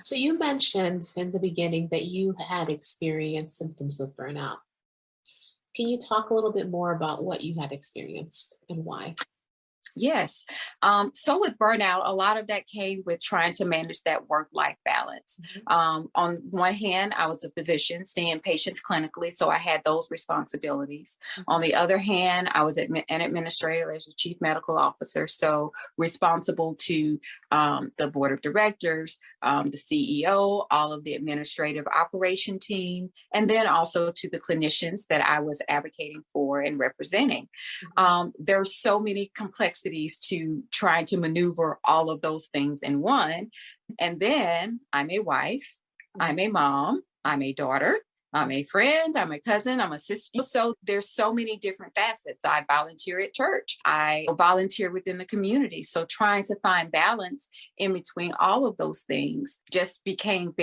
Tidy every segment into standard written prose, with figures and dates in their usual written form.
So you mentioned in the beginning that you had experienced symptoms of burnout. Can you talk a little bit more about what you had experienced and why? Yes. So with burnout, a lot of that came with trying to manage that work-life balance. Mhm. On one hand, I was a physician seeing patients clinically, so I had those responsibilities. On Mhm. the other hand, I was an administrator as a chief medical officer, so responsible to the board of directors, the CEO, all of the administrative operation team, and then also to the clinicians that I was advocating for and representing. Mhm. There's so many complexities to trying to maneuver all of those things in one. And then I'm a wife, I'm a mom, I'm a daughter, I'm a friend, I'm a cousin, I'm a sister. So there's so many different facets. I volunteer at church. I volunteer within the community. So trying to find balance in between all of those things just became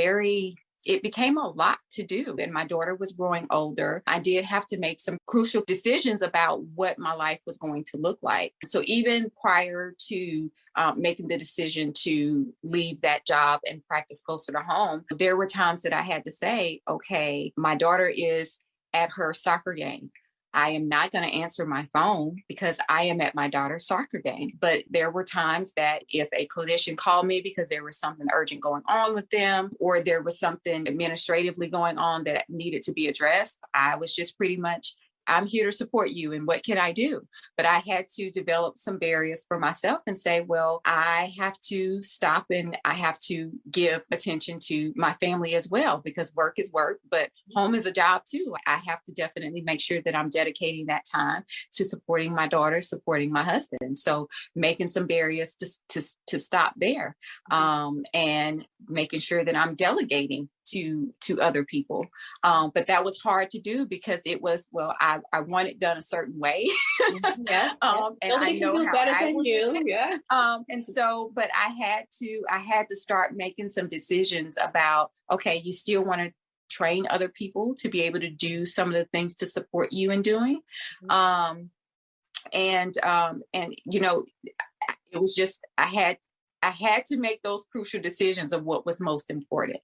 it became a lot to do. And my daughter was growing older. I did have to make some crucial decisions about what my life was going to look like. So even prior to making the decision to leave that job and practice closer to home, there were times that I had to say, okay, my daughter is at her soccer game. I am not going to answer my phone because I am at my daughter's soccer game. But there were times that if a clinician called me because there was something urgent going on with them, or there was something administratively going on that needed to be addressed, I was just pretty much, I'm here to support you. And what can I do? But I had to develop some barriers for myself and say, well, I have to stop and I have to give attention to my family as well, because work is work, but home is a job too. I have to definitely make sure that I'm dedicating that time to supporting my daughter, supporting my husband. So making some barriers to stop there, and making sure that I'm delegating to other people. But that was hard to do because it was, well, I want it done a certain way. Mhm. Yeah, yeah. And I Nobody can know do how better I than will do you. it. Yeah. And so, but I had to start making some decisions about, okay, you still want to train other people to be able to do some of the things to support you in doing. Mhm. Um, and it was just I had to make those crucial decisions of what was most important,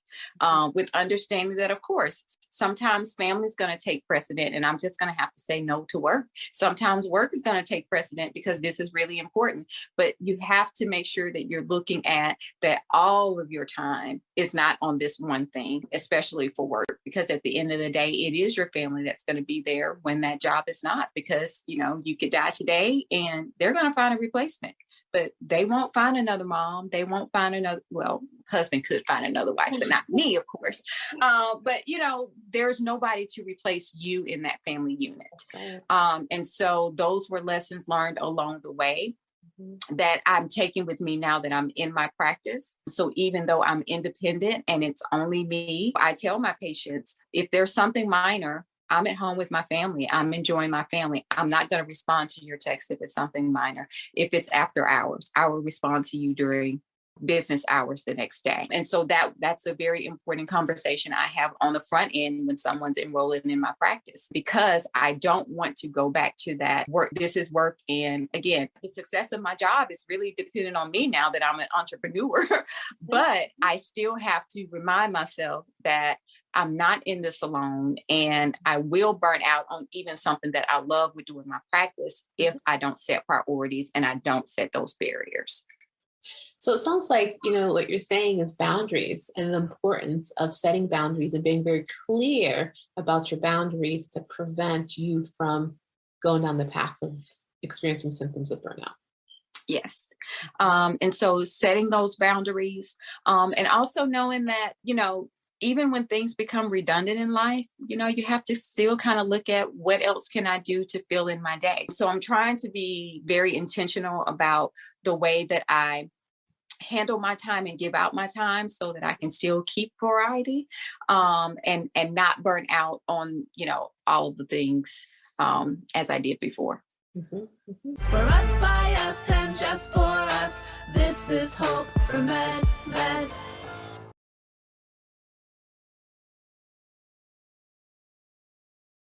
with understanding that, of course, sometimes family is going to take precedent, and I'm just going to have to say no to work. Sometimes work is going to take precedent because this is really important. But you have to make sure that you're looking at that all of your time is not on this one thing, especially for work, because at the end of the day, it is your family that's going to be there when that job is not, because you could die today and they're going to find a replacement, but they won't find another mom. They won't find another, well, husband could find another wife, but not me, of course. But there's nobody to replace you in that family unit. Right. And so those were lessons learned along the way Mhm. that I'm taking with me now that I'm in my practice. So even though I'm independent and it's only me, I tell my patients, if there's something minor, I'm at home with my family. I'm enjoying my family. I'm not going to respond to your text if it's something minor. If it's after hours, I will respond to you during business hours the next day. And so that's a very important conversation I have on the front end when someone's enrolling in my practice, because I don't want to go back to that work. This is work. And again, the success of my job is really dependent on me now that I'm an entrepreneur. But I still have to remind myself that I'm not in this alone, and I will burn out on even something that I love with doing my practice if I don't set priorities and I don't set those barriers. So it sounds like, what you're saying is boundaries and the importance of setting boundaries and being very clear about your boundaries to prevent you from going down the path of experiencing symptoms of burnout. Yes. And so setting those boundaries, and also knowing that, even when things become redundant in life, you have to still kind of look at what else can I do to fill in my day. So I'm trying to be very intentional about the way that I handle my time and give out my time so that I can still keep variety, and not burn out on, all of the things, as I did before. Mhm, mhm. For us, by us, and just for us. This is Hope for Med.